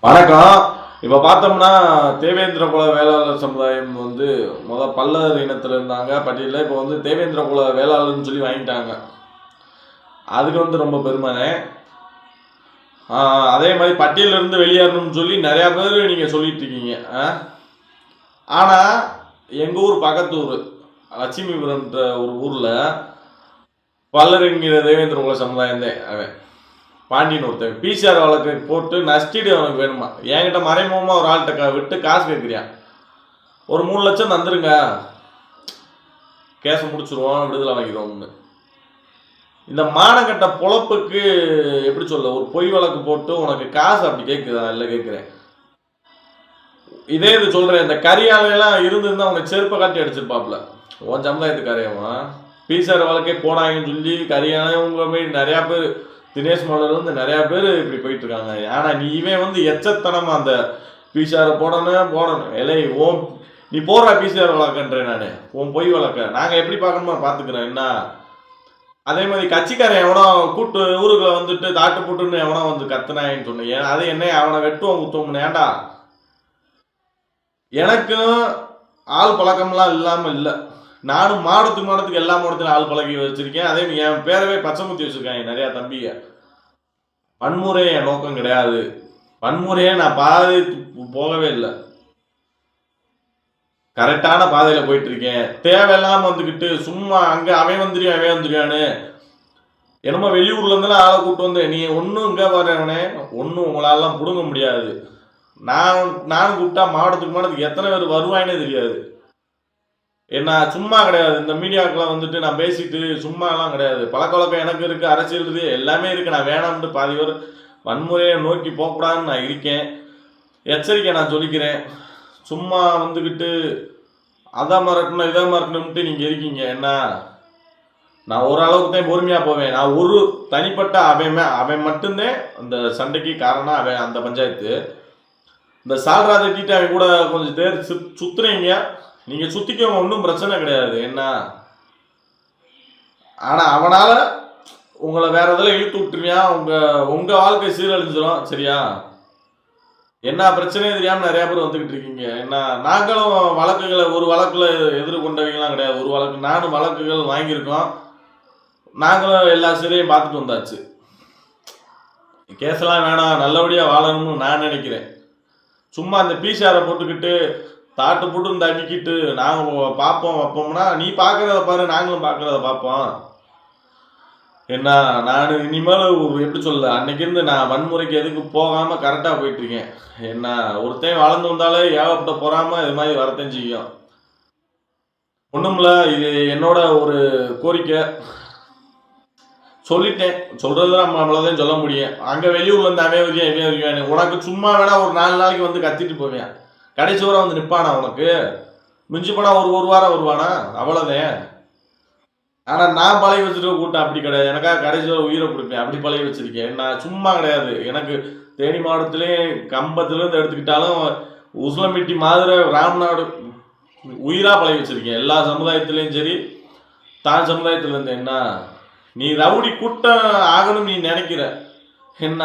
வணக்கம். இப்போ பார்த்தோம்னா தேவேந்திர குல வேளாளர் சமுதாயம் வந்து பல்லர் இனத்தில் இருந்தாங்க பட்டியலில். இப்போ வந்து தேவேந்திர குல வேளாளர்னு சொல்லி வாங்கிட்டாங்க. அதுக்கு வந்து ரொம்ப பெருமைனே. அதே மாதிரி பட்டியலிருந்து வெளியேறணும்னு சொல்லி நிறையா பேர் நீங்கள் சொல்லிட்டு இருக்கீங்க. ஆனால் எங்கள் ஊர் பக்கத்தூர் லட்சுமிபுரம்ன்ற ஒரு ஊரில் பல்லர் என்கிற தேவேந்திர குல சமுதாயம் தான் அவன் பாண்டியன் ஒருத்தன் பிசிஆர் வழக்கு போட்டு நஷ்டிடு அவனுக்கு வேணுமா. என்கிட்ட மறைமுகமாக ஒரு ஆள்கிட்ட விட்டு காசு கேட்குறியான். ஒரு 3 லட்சம் தந்துருங்க, கேஸை முடிச்சிருவோம், விடுதலை வாங்கிடுவோம்னு. இந்த மானக்கட்ட பொழப்புக்கு எப்படி சொல்ல, ஒரு பொய் வழக்கு போட்டு உனக்கு காசு அப்படி கேட்குதா? இல்லை கேட்குறேன். இதே இது சொல்கிறேன், இந்த கரியாலையெல்லாம் இருந்திருந்தா உனக்கு செருப்பை காட்டி அடிச்சிருப்பாப்புல. உன் சமுதாயத்துக்காரையவன் பிசிஆர் வழக்கே போனாங்கன்னு சொல்லி கரியாலையும் உங்க போய் நிறையா பேர் தினேஷ் மலர் வந்து நிறையா பேர் இப்படி போயிட்டு இருக்காங்க. ஆனால் நீ இவன் வந்து எச்சத்தனமா அந்த பிசிஆரை போடணும் இலை ஓம் நீ போடுற பிசிஆர் வழக்கன்றேன். நான் உன் பொய் வழக்க நாங்கள் எப்படி பார்க்கணுமோ பார்த்துக்கிறேன். என்ன அதே மாதிரி கட்சிக்காரன் எவனோ கூட்டு ஊருக்குள்ள வந்துட்டு தாட்டு போட்டுன்னு எவனோ வந்து கத்துனாயின்னு சொன்னேன். அது என்ன அவனை வெட்டுவோம் குத்துவோம்னு. ஏண்டா எனக்கும் ஆள் பழக்கம்லாம் இல்லாமல் இல்லை. நானும் மாடத்துக்கு எல்லா மாடத்துலையும் ஆள் பழகி வச்சிருக்கேன். அதே என் பேரவே பச்சைமுத்தி வச்சிருக்காங்க நிறையா தம்பிங்க. வன்முறை என் நோக்கம் கிடையாது. வன்முறையே நான் பாதை போகவே இல்லை. கரெக்டான பாதையில் போயிட்டு இருக்கேன். தேவையில்லாம வந்துக்கிட்டு சும்மா அங்கே அவன் வந்துருவான்னு என்னமோ வெளியூர்ல இருந்தெல்லாம் ஆளை கூப்பிட்டு வந்தேன். நீ ஒன்றும் இங்கே வரவனே ஒன்றும் உங்களாலாம் பிடுங்க முடியாது. நானும் கூப்பிட்டா மாவட்டத்துக்கு எத்தனை பேர் வருவாயினே தெரியாது. என்ன சும்மா கிடையாது. இந்த மீடியாக்கெல்லாம் வந்துட்டு நான் பேசிட்டு சும்மாலாம் கிடையாது. பழக்க வழக்கம் எனக்கு இருக்குது, அரசியல் இருக்குது, எல்லாமே இருக்குது. நான் வேணாம்ட்டு பாதி பேர் வன்முறையை நோக்கி போகக்கூடாதுன்னு நான் இருக்கேன். எச்சரிக்கை நான் சொல்லிக்கிறேன். சும்மா வந்துக்கிட்டு அதை மறக்கணும் இதை மறக்கணும்ட்டு நீங்கள் இருக்கீங்க. என்ன நான் ஓரளவுக்கு தான் பொறுமையாக போவேன். நான் ஒரு தனிப்பட்ட அவன் மட்டும்தான் அந்த சண்டைக்கு காரணம். அவன் அந்த பஞ்சாயத்து இந்த சால்ரா தட்டிட்டு அவன் கூட கொஞ்சம் தேர் சுத்துறீங்க. நீங்கள் சுற்றிக்கவங்க ஒன்றும் பிரச்சனை கிடையாது. என்ன ஆனால் அவனால் உங்களை வேற எதில் இழுத்து விட்டுருவியா. உங்கள் வாழ்க்கை சீரழிஞ்சிடும். சரியா? என்ன பிரச்சனையும் தெரியாமல் நிறையா பேர் வந்துக்கிட்டு இருக்கீங்க. என்ன நாங்களும் வழக்குகளை ஒரு வழக்கில் எதிர்கொண்டவங்களாம் கிடையாது. ஒரு வழக்கு நானும் வழக்குகள் வாங்கியிருக்கோம். நாங்களும் எல்லா சிறையும் பார்த்துட்டு வந்தாச்சு. கேஸெல்லாம் வேணாம், நல்லபடியாக வாழணும்னு நான் நினைக்கிறேன். சும்மா அந்த பிசிஆரை போட்டுக்கிட்டு தாட்டு போட்டு தட்டிக்கிட்டு நாங்கள் பார்ப்போம் வைப்போம்னா நீ பார்க்குறத பாரு, நாங்களும் பார்க்குறத பார்ப்போம். என்ன நான் இனிமேல் எப்படி சொல்ல, அன்னைக்கு இருந்து நான் வன்முறைக்கு எதுக்கு போகாமல் கரெக்டாக போயிட்டுருக்கேன். என்ன ஒருத்தையும் வளர்ந்து வந்தாலே ஏகப்பட்ட போகாமல் இது மாதிரி வரத்தையும் செய்யும். ஒன்றும்ல, இது என்னோட ஒரு கோரிக்கை. சொல்லிட்டேன். சொல்கிறது நம்மளதான் சொல்ல முடியும். அங்கே வெளியூர்லேருந்து அவன் வருவேன். உனக்கு சும்மா வேணா ஒரு 4 நாளைக்கு வந்து கத்திட்டு போவேன். கடைசி வரை வந்து நிற்பானா? உனக்கு மிஞ்சி போனா ஒரு வாரம் வருவானா? அவ்வளோதான். ஆனால் நான் பழகி வச்சுருக்க கூட்டம் அப்படி கிடையாது. எனக்காக கடைசி வரை உயிரை கொடுப்பேன். அப்படி பழகி வச்சிருக்கேன். நான் சும்மா கிடையாது. எனக்கு தேனி மாவட்டத்துலேயும் கம்பத்துலேருந்து எடுத்துக்கிட்டாலும் உசிலம்பட்டி மாதிரி ராம்நாடு உயிராக பழகி வச்சிருக்கேன். எல்லா சமுதாயத்துலேயும் சரி, தான் சமுதாயத்துலேருந்து. என்ன நீ ரவுடி கூட்டம் ஆகணும்னு நீ நினைக்கிற. என்ன